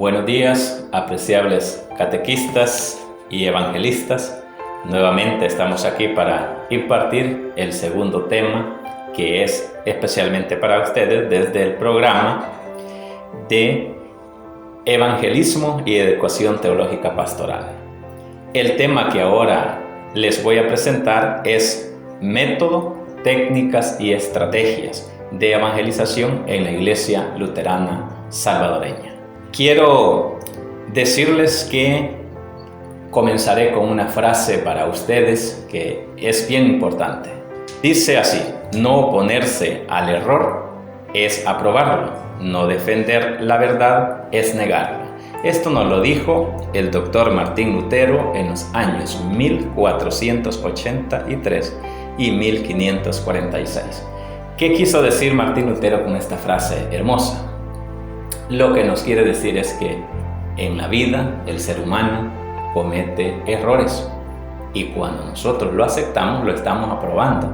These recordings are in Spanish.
Buenos días, apreciables catequistas y evangelistas. Nuevamente estamos aquí para impartir el segundo tema, que es especialmente para ustedes desde el programa de Evangelismo y Educación Teológica Pastoral. El tema que ahora les voy a presentar es método, técnicas y estrategias de evangelización en la Iglesia Luterana Salvadoreña. Quiero decirles que comenzaré con una frase para ustedes que es bien importante. Dice así: no oponerse al error es aprobarlo, no defender la verdad es negarla. Esto nos lo dijo el doctor Martín Lutero en los años 1483 y 1546. ¿Qué quiso decir Martín Lutero con esta frase hermosa? Lo que nos quiere decir es que en la vida el ser humano comete errores y cuando nosotros lo aceptamos, lo estamos aprobando.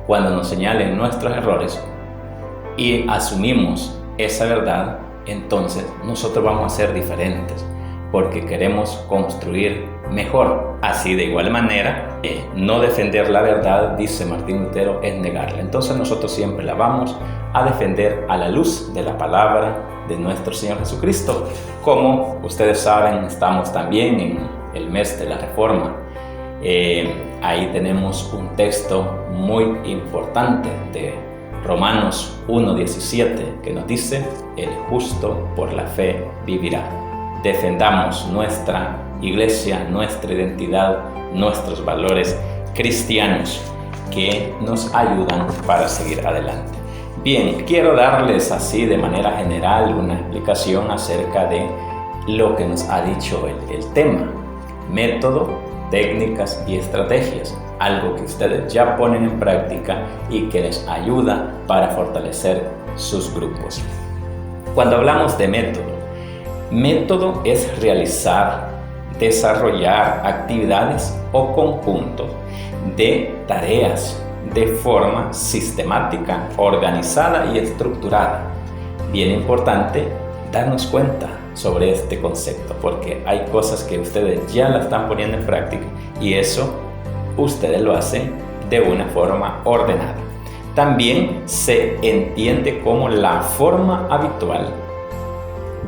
Cuando nos señalen nuestros errores y asumimos esa verdad, entonces nosotros vamos a ser diferentes porque queremos construir mejor. Así de igual manera, no defender la verdad, dice Martín Lutero, es negarla. Entonces nosotros siempre la vamos a defender a la luz de la palabra de nuestro Señor Jesucristo. Como ustedes saben, estamos también en el mes de la Reforma. Ahí tenemos un texto muy importante de Romanos 1:17 que nos dice: el justo por la fe vivirá. Defendamos nuestra iglesia, nuestra identidad, nuestros valores cristianos que nos ayudan para seguir adelante. Bien, quiero darles así de manera general una explicación acerca de lo que nos ha dicho el tema: método, técnicas y estrategias, algo que ustedes ya ponen en práctica y que les ayuda para fortalecer sus grupos. Cuando hablamos de método es realizar, desarrollar actividades o conjuntos de tareas de forma sistemática, organizada y estructurada. Bien importante darnos cuenta sobre este concepto, porque hay cosas que ustedes ya la están poniendo en práctica y eso ustedes lo hacen de una forma ordenada. También se entiende como la forma habitual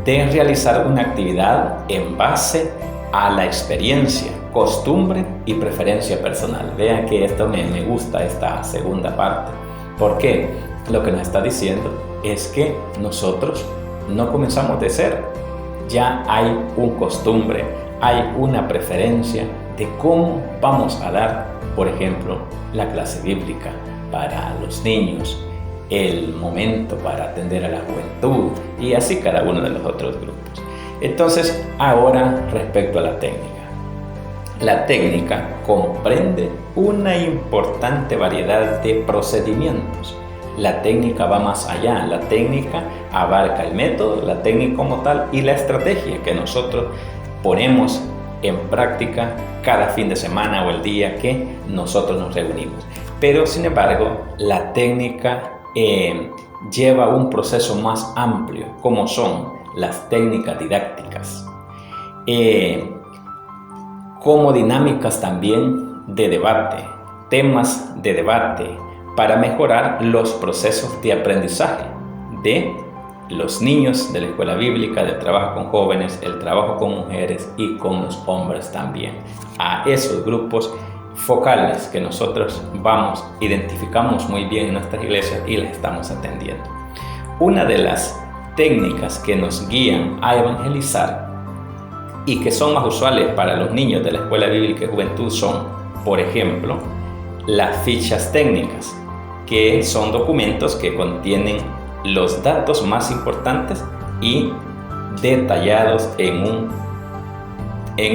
de realizar una actividad en base a la experiencia, costumbre y preferencia personal. Vean que esto me gusta, esta segunda parte, porque lo que nos está diciendo es que nosotros no comenzamos de cero. Ya hay una costumbre, hay una preferencia de cómo vamos a dar, por ejemplo, la clase bíblica para los niños, el momento para atender a la juventud y así cada uno de los otros grupos. Entonces, ahora respecto a la técnica. La técnica comprende una importante variedad de procedimientos. La técnica va más allá. La técnica abarca el método, la técnica como tal y la estrategia que nosotros ponemos en práctica cada fin de semana o el día que nosotros nos reunimos. Pero, sin embargo, la técnica lleva un proceso más amplio, como son las técnicas didácticas, como dinámicas también de debate, temas de debate para mejorar los procesos de aprendizaje de los niños de la escuela bíblica, del trabajo con jóvenes, el trabajo con mujeres y con los hombres también. A esos grupos focales que nosotros identificamos muy bien en nuestras iglesias y les estamos atendiendo. Una de las técnicas que nos guían a evangelizar y que son más usuales para los niños de la escuela bíblica y juventud son, por ejemplo, las fichas técnicas, que son documentos que contienen los datos más importantes y detallados en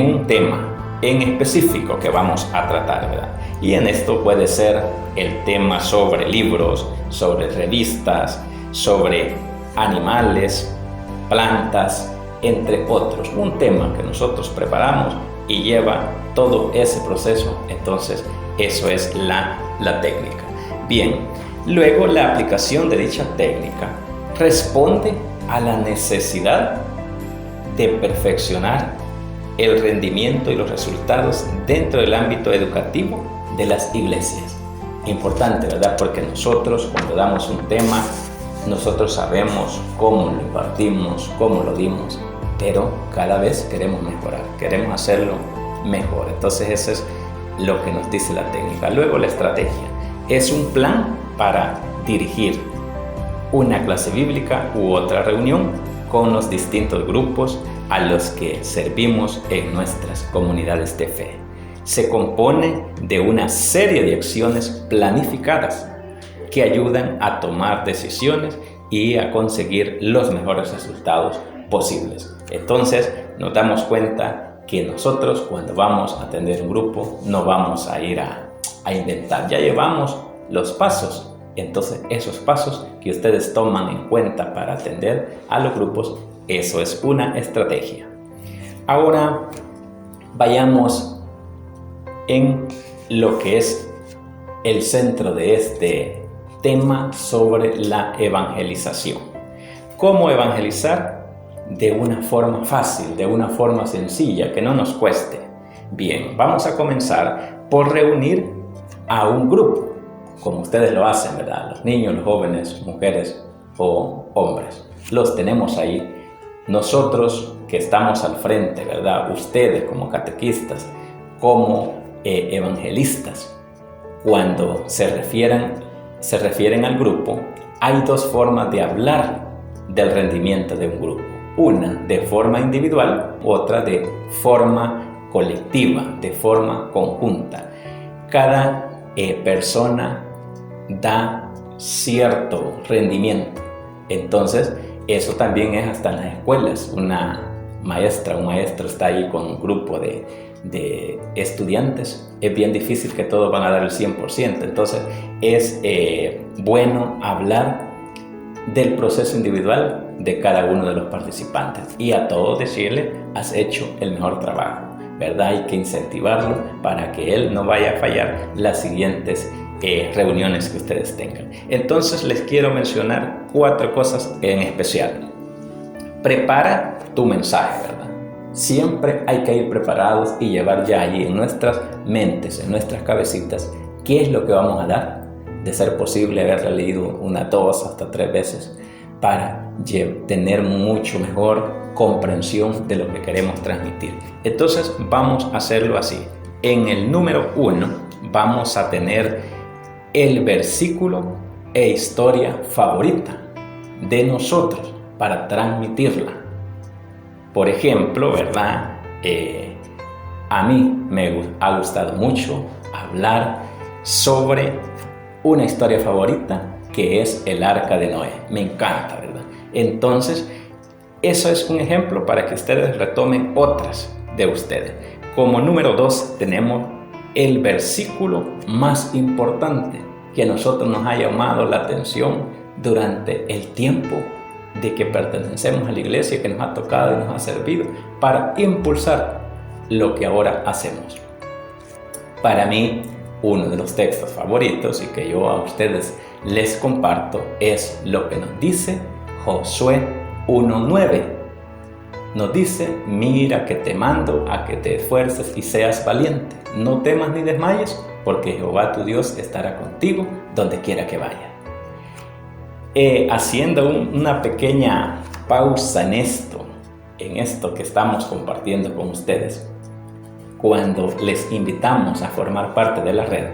un tema en específico que vamos a tratar, ¿verdad? Y en esto puede ser el tema sobre libros, sobre revistas, sobre animales, plantas, entre otros. Un tema que nosotros preparamos y lleva todo ese proceso. Entonces, eso es la técnica. Bien, luego la aplicación de dicha técnica responde a la necesidad de perfeccionar el rendimiento y los resultados dentro del ámbito educativo de las iglesias. Importante, ¿verdad? Porque nosotros cuando damos un tema, nosotros sabemos cómo lo impartimos, cómo lo dimos, pero cada vez queremos mejorar, queremos hacerlo mejor. Entonces eso es lo que nos dice la técnica. Luego la estrategia es un plan para dirigir una clase bíblica u otra reunión con los distintos grupos a los que servimos en nuestras comunidades de fe. Se compone de una serie de acciones planificadas que ayudan a tomar decisiones y a conseguir los mejores resultados posibles. Entonces nos damos cuenta que nosotros cuando vamos a atender un grupo no vamos a ir a inventar, ya llevamos los pasos. Entonces esos pasos que ustedes toman en cuenta para atender a los grupos, eso es una estrategia. Ahora vayamos en lo que es el centro de este tema sobre la evangelización. ¿Cómo evangelizar? De una forma fácil, de una forma sencilla, que no nos cueste. Bien, vamos a comenzar por reunir a un grupo, como ustedes lo hacen, ¿verdad? Los niños, los jóvenes, mujeres o hombres. Los tenemos ahí. Nosotros que estamos al frente, ¿verdad? Ustedes como catequistas, como evangelistas, cuando se refieren al grupo, hay dos formas de hablar del rendimiento de un grupo. Una de forma individual, otra de forma colectiva, de forma conjunta. Cada persona da cierto rendimiento. Entonces, eso también es hasta en las escuelas. Una maestra, un maestro está ahí con un grupo de estudiantes. Es bien difícil que todos van a dar el 100%. Entonces, es bueno hablar del proceso individual de cada uno de los participantes y a todos decirle: has hecho el mejor trabajo, ¿verdad? Hay que incentivarlo para que él no vaya a fallar las siguientes reuniones que ustedes tengan. Entonces les quiero mencionar 4 cosas en especial. Prepara tu mensaje, ¿verdad? Siempre hay que ir preparados y llevar ya allí en nuestras mentes, en nuestras cabecitas, qué es lo que vamos a dar. De ser posible haberla leído 1, 2, hasta 3 veces para tener mucho mejor comprensión de lo que queremos transmitir. Entonces vamos a hacerlo así. En el número 1 vamos a tener el versículo e historia favorita de nosotros para transmitirla. Por ejemplo, ¿verdad? A mí me ha gustado mucho hablar sobre una historia favorita que es el Arca de Noé. Me encanta, ¿verdad? Entonces, eso es un ejemplo para que ustedes retomen otras de ustedes. Como número 2 tenemos el versículo más importante que a nosotros nos ha llamado la atención durante el tiempo de que pertenecemos a la iglesia, que nos ha tocado y nos ha servido para impulsar lo que ahora hacemos. Para mí, uno de los textos favoritos y que yo a ustedes les comparto es lo que nos dice Josué 1:9. Nos dice: mira que te mando a que te esfuerces y seas valiente. No temas ni desmayes, porque Jehová tu Dios estará contigo donde quiera que vayas. Haciendo una pequeña pausa en esto que estamos compartiendo con ustedes, cuando les invitamos a formar parte de la red,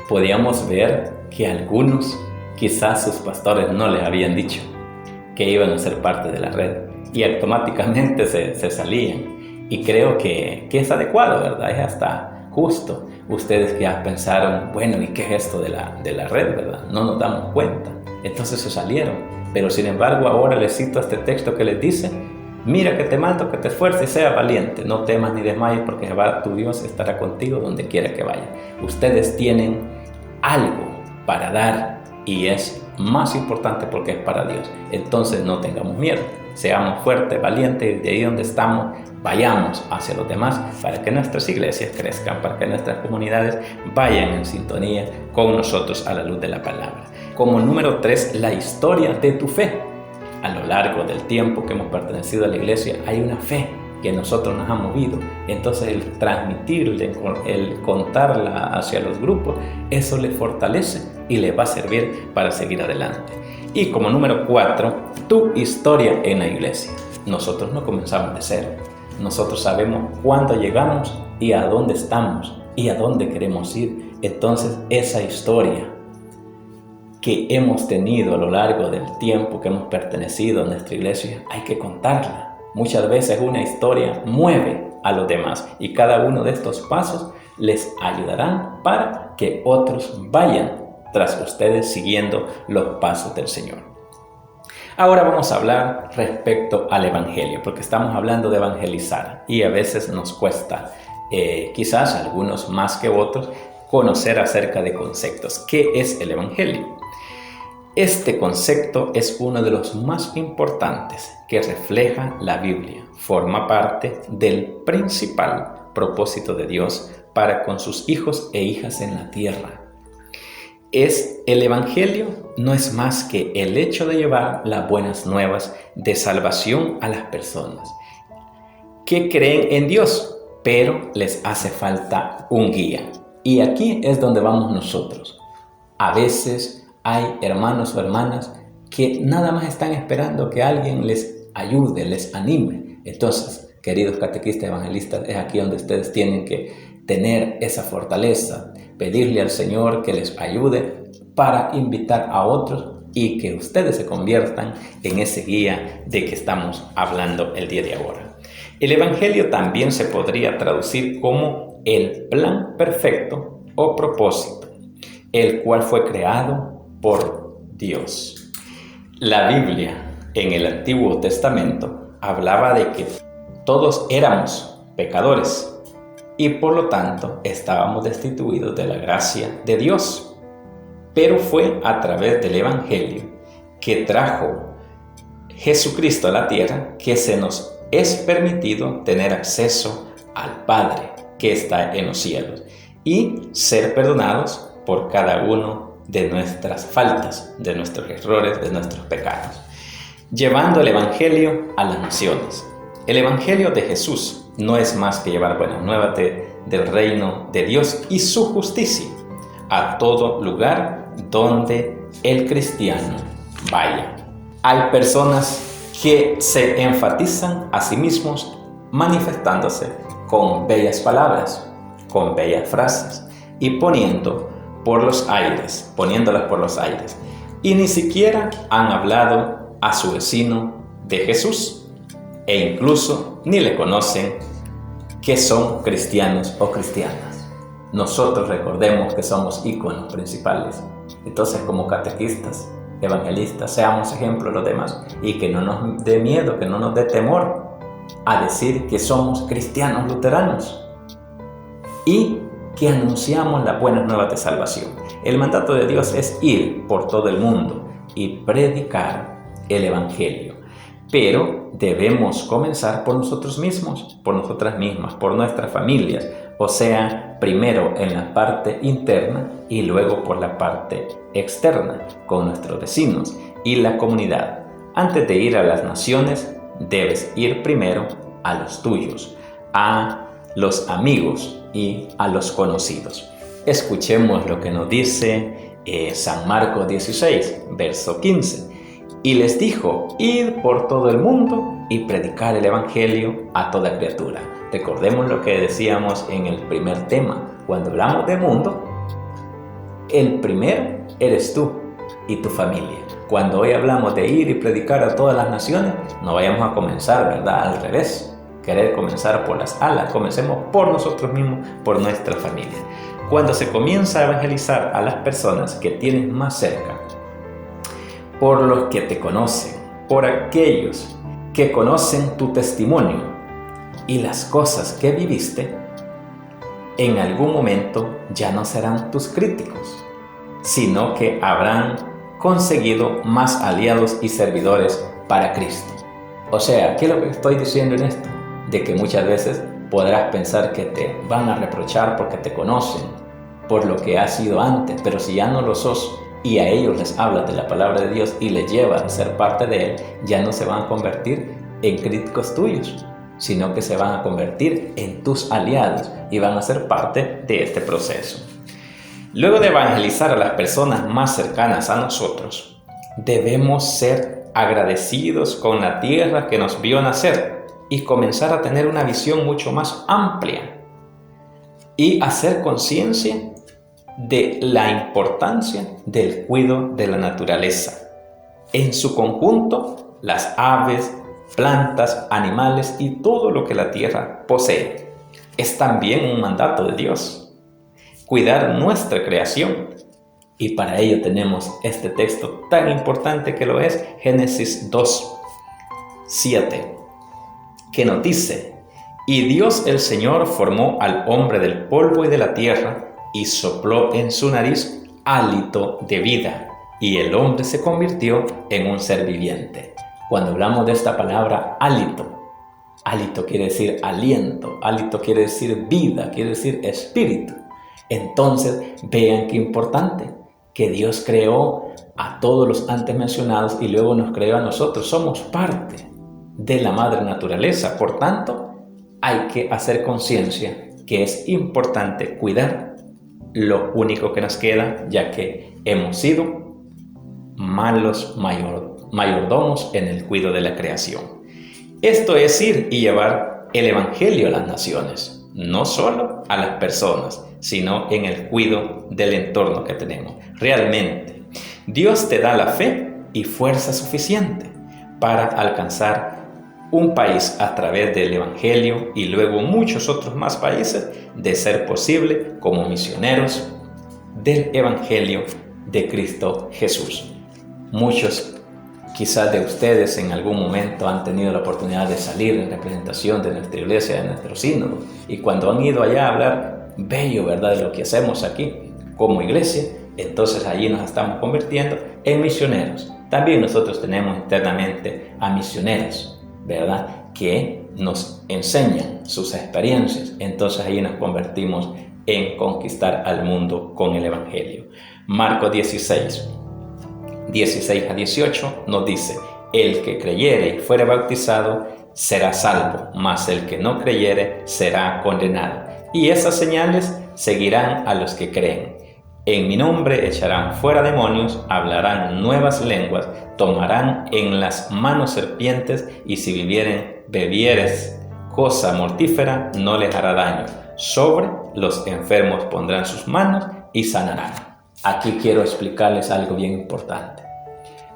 podíamos ver que algunos, quizás sus pastores no les habían dicho que iban a ser parte de la red y automáticamente se salían. Y creo que es adecuado, ¿verdad? Es hasta justo. Ustedes ya pensaron: bueno, ¿y qué es esto de la red, verdad? No nos damos cuenta. Entonces se salieron. Pero sin embargo, ahora les cito este texto que les dice: mira que te mando que te esfuerces y seas valiente. No temas ni desmayes, porque Jehová tu Dios estará contigo donde quiera que vayas. Ustedes tienen algo para dar y es más importante porque es para Dios. Entonces no tengamos miedo. Seamos fuertes, valientes, y de ahí donde estamos vayamos hacia los demás para que nuestras iglesias crezcan, para que nuestras comunidades vayan en sintonía con nosotros a la luz de la palabra. Como número 3, la historia de tu fe. a lo largo del tiempo que hemos pertenecido a la iglesia, hay una fe que nosotros nos ha movido. Entonces el transmitirle, el contarla hacia los grupos, eso le fortalece y le va a servir para seguir adelante. Y como número 4, tu historia en la iglesia. Nosotros no comenzamos de cero. Nosotros sabemos cuándo llegamos y a dónde estamos y a dónde queremos ir. Entonces esa historia que hemos tenido a lo largo del tiempo que hemos pertenecido a nuestra iglesia, hay que contarla. Muchas veces una historia mueve a los demás y cada uno de estos pasos les ayudarán para que otros vayan tras ustedes siguiendo los pasos del Señor. Ahora vamos a hablar respecto al Evangelio, porque estamos hablando de evangelizar y a veces nos cuesta, quizás algunos más que otros, conocer acerca de conceptos. ¿Qué es el Evangelio? Este concepto es uno de los más importantes que refleja la Biblia. Forma parte del principal propósito de Dios para con sus hijos e hijas en la tierra. El Evangelio no es más que el hecho de llevar las buenas nuevas de salvación a las personas que creen en Dios, pero les hace falta un guía. Y aquí es donde vamos nosotros. A veces hay hermanos o hermanas que nada más están esperando que alguien les ayude, les anime. Entonces, queridos catequistas evangelistas, es aquí donde ustedes tienen que tener esa fortaleza, pedirle al Señor que les ayude para invitar a otros y que ustedes se conviertan en ese guía de que estamos hablando el día de ahora. El Evangelio también se podría traducir como el plan perfecto o propósito, el cual fue creado por Dios. La Biblia en el Antiguo Testamento hablaba de que todos éramos pecadores y por lo tanto estábamos destituidos de la gracia de Dios. Pero fue a través del Evangelio que trajo Jesucristo a la tierra que se nos es permitido tener acceso al Padre que está en los cielos y ser perdonados por cada uno de nuestras faltas, de nuestros errores, de nuestros pecados, llevando el Evangelio a las naciones. El Evangelio de Jesús no es más que llevar buenas nuevas del reino de Dios y su justicia a todo lugar donde el cristiano vaya. Hay personas que se enfatizan a sí mismos manifestándose con bellas palabras, con bellas frases y poniéndolas por los aires, y ni siquiera han hablado a su vecino de Jesús e incluso ni le conocen que son cristianos o cristianas. Nosotros recordemos que somos íconos principales. Entonces, como catequistas, evangelistas, seamos ejemplo de los demás y que no nos dé miedo, que no nos dé temor a decir que somos cristianos luteranos y que anunciamos las buenas nuevas de salvación. El mandato de Dios es ir por todo el mundo y predicar el Evangelio. Pero debemos comenzar por nosotros mismos, por nosotras mismas, por nuestras familias. O sea, primero en la parte interna y luego por la parte externa, con nuestros vecinos y la comunidad. Antes de ir a las naciones, debes ir primero a los tuyos, a los amigos y a los conocidos. Escuchemos lo que nos dice San Marcos 16, verso 15. Y les dijo, id por todo el mundo y predicar el Evangelio a toda criatura. Recordemos lo que decíamos en el primer tema. Cuando hablamos de mundo, el primero eres tú y tu familia. Cuando hoy hablamos de ir y predicar a todas las naciones, no vayamos a comenzar, ¿verdad?, al revés. Querer comenzar por las alas, comencemos por nosotros mismos, por nuestra familia. Cuando se comienza a evangelizar a las personas que tienes más cerca, por los que te conocen, por aquellos que conocen tu testimonio y las cosas que viviste, en algún momento ya no serán tus críticos, sino que habrán conseguido más aliados y servidores para Cristo. O sea, ¿qué es lo que estoy diciendo en esto? De que muchas veces podrás pensar que te van a reprochar porque te conocen, por lo que has sido antes, pero si ya no lo sos, y a ellos les hablas de la palabra de Dios y les llevas a ser parte de Él, ya no se van a convertir en críticos tuyos, sino que se van a convertir en tus aliados y van a ser parte de este proceso. Luego de evangelizar a las personas más cercanas a nosotros, debemos ser agradecidos con la tierra que nos vio nacer y comenzar a tener una visión mucho más amplia y hacer conciencia de la importancia del cuidado de la naturaleza. En su conjunto, las aves, plantas, animales y todo lo que la tierra posee. Es también un mandato de Dios, cuidar nuestra creación. Y para ello tenemos este texto tan importante que lo es, Génesis 2:7, que nos dice: y Dios el Señor formó al hombre del polvo y de la tierra, y sopló en su nariz hálito de vida, y el hombre se convirtió en un ser viviente. Cuando hablamos de esta palabra hálito, hálito quiere decir aliento, hálito quiere decir vida, quiere decir espíritu. Entonces, vean qué importante, que Dios creó a todos los antes mencionados y luego nos creó a nosotros. Somos parte de la madre naturaleza, por tanto, hay que hacer conciencia que es importante cuidar lo único que nos queda, ya que hemos sido malos mayordomos en el cuidado de la creación. Esto es ir y llevar el evangelio a las naciones, no solo a las personas, sino en el cuidado del entorno que tenemos. Realmente, Dios te da la fe y fuerza suficiente para alcanzar un país a través del evangelio y luego muchos otros más países, de ser posible como misioneros del evangelio de Cristo Jesús. Muchos quizás de ustedes en algún momento han tenido la oportunidad de salir en representación de nuestra iglesia, de nuestro sínodo, y cuando han ido allá a hablar bello, ¿verdad?, de lo que hacemos aquí como iglesia, entonces allí nos estamos convirtiendo en misioneros. También nosotros tenemos internamente a misioneros, ¿verdad?, que nos enseñan sus experiencias. Entonces ahí nos convertimos en conquistar al mundo con el evangelio. Marcos 16:18 nos dice: el que creyere y fuere bautizado será salvo, mas el que no creyere será condenado. Y esas señales seguirán a los que creen. En mi nombre echarán fuera demonios, hablarán nuevas lenguas, tomarán en las manos serpientes, y si bebieres cosa mortífera, no les hará daño. Sobre los enfermos pondrán sus manos y sanarán. Aquí quiero explicarles algo bien importante.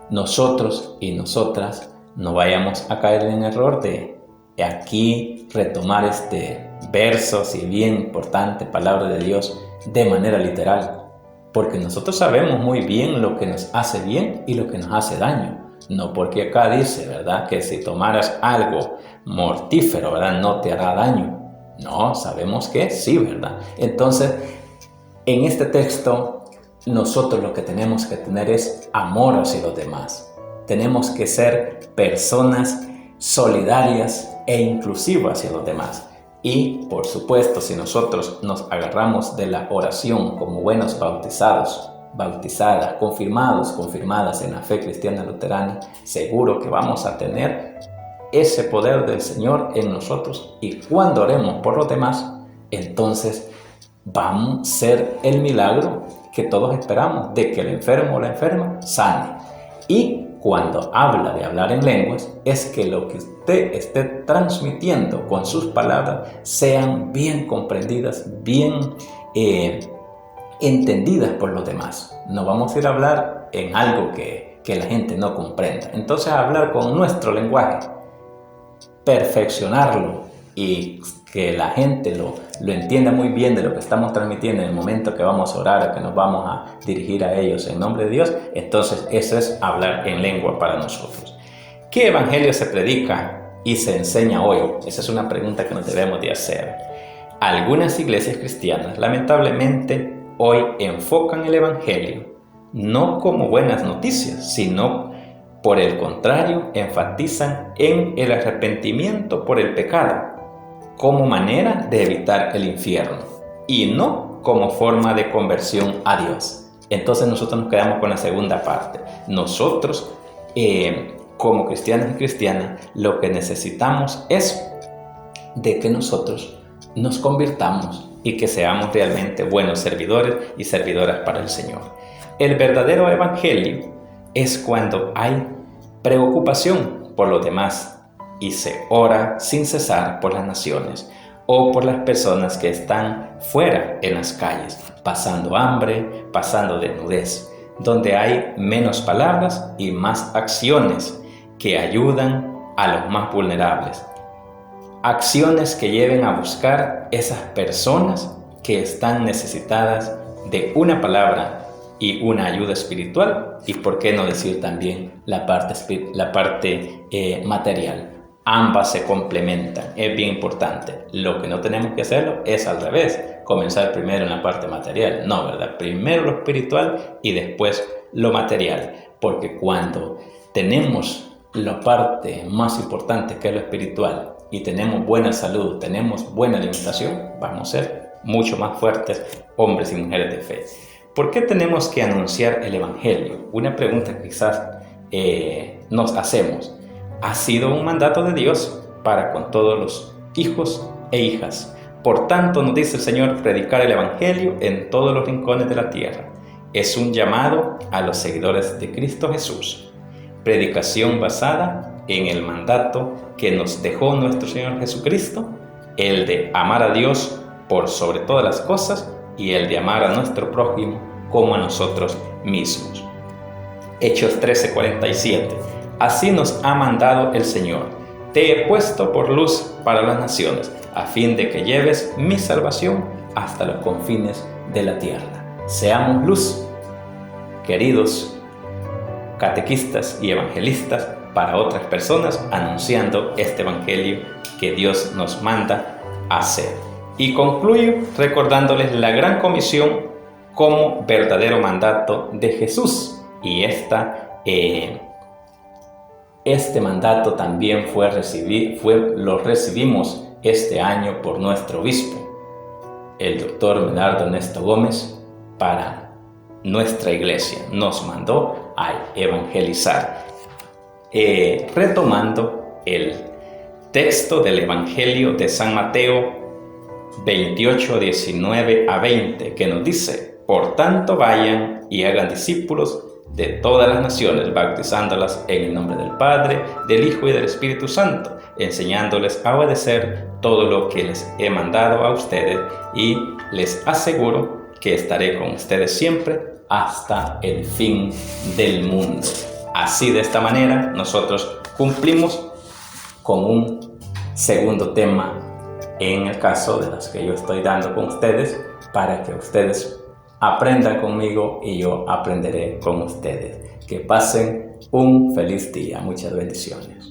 Nosotros y nosotras no vayamos a caer en el error de aquí retomar este verso, si bien importante, palabra de Dios, de manera literal. Porque nosotros sabemos muy bien lo que nos hace bien y lo que nos hace daño. No porque acá dice, ¿verdad?, que si tomaras algo mortífero, ¿verdad?, no te hará daño. No, sabemos que sí, ¿verdad? Entonces, en este texto, nosotros lo que tenemos que tener es amor hacia los demás. Tenemos que ser personas solidarias e inclusivas hacia los demás. Y, por supuesto, si nosotros nos agarramos de la oración como buenos bautizados, bautizadas, confirmadas en la fe cristiana luterana, seguro que vamos a tener ese poder del Señor en nosotros. Y cuando oremos por los demás, entonces va a ser el milagro que todos esperamos, de que el enfermo o la enferma sane. Y cuando habla de hablar en lenguas, es que lo que usted esté transmitiendo con sus palabras sean bien comprendidas, bien entendidas por los demás. No vamos a ir a hablar en algo que la gente no comprenda. Entonces, hablar con nuestro lenguaje, perfeccionarlo y que la gente lo entienda muy bien de lo que estamos transmitiendo en el momento que vamos a orar o que nos vamos a dirigir a ellos en nombre de Dios. Entonces, eso es hablar en lengua para nosotros. ¿Qué evangelio se predica y se enseña hoy? Esa es una pregunta que nos debemos de hacer. Algunas iglesias cristianas, lamentablemente, hoy enfocan el evangelio no como buenas noticias, sino por el contrario, enfatizan en el arrepentimiento por el pecado como manera de evitar el infierno y no como forma de conversión a Dios. Entonces nosotros nos quedamos con la segunda parte. Nosotros, como cristianos y cristianas, lo que necesitamos es de que nosotros nos convirtamos y que seamos realmente buenos servidores y servidoras para el Señor. El verdadero evangelio es cuando hay preocupación por los demás y se ora sin cesar por las naciones o por las personas que están fuera en las calles, pasando hambre, pasando desnudez, donde hay menos palabras y más acciones que ayudan a los más vulnerables. Acciones que lleven a buscar esas personas que están necesitadas de una palabra y una ayuda espiritual, y por qué no decir también la parte material. Ambas se complementan, es bien importante. Lo que no tenemos que hacerlo es al revés, comenzar primero en la parte material. No, ¿verdad? Primero lo espiritual y después lo material, porque cuando tenemos la parte más importante, que es lo espiritual, y tenemos buena salud, tenemos buena alimentación, vamos a ser mucho más fuertes hombres y mujeres de fe. ¿Por qué tenemos que anunciar el evangelio? Una pregunta que quizás nos hacemos. Ha sido un mandato de Dios para con todos los hijos e hijas. Por tanto, nos dice el Señor, predicar el evangelio en todos los rincones de la tierra. Es un llamado a los seguidores de Cristo Jesús. Predicación basada en el mandato que nos dejó nuestro Señor Jesucristo, el de amar a Dios por sobre todas las cosas y el de amar a nuestro prójimo como a nosotros mismos. Hechos 13:47. Así nos ha mandado el Señor. Te he puesto por luz para las naciones, a fin de que lleves mi salvación hasta los confines de la tierra. Seamos luz, queridos catequistas y evangelistas, para otras personas, anunciando este evangelio que Dios nos manda a hacer. Y concluyo recordándoles la gran comisión como verdadero mandato de Jesús. Y este mandato también lo recibimos este año por nuestro obispo, el doctor Menardo Ernesto Gómez, para nuestra iglesia. Nos mandó a evangelizar. Retomando el texto del Evangelio de San Mateo 28, 19 a 20, que nos dice: por tanto vayan y hagan discípulos de todas las naciones, bautizándolas en el nombre del Padre, del Hijo y del Espíritu Santo, enseñándoles a obedecer todo lo que les he mandado a ustedes, y les aseguro que estaré con ustedes siempre hasta el fin del mundo. Así, de esta manera, nosotros cumplimos con un segundo tema en el caso de las que yo estoy dando con ustedes, para que ustedes aprendan conmigo y yo aprenderé con ustedes. Que pasen un feliz día. Muchas bendiciones.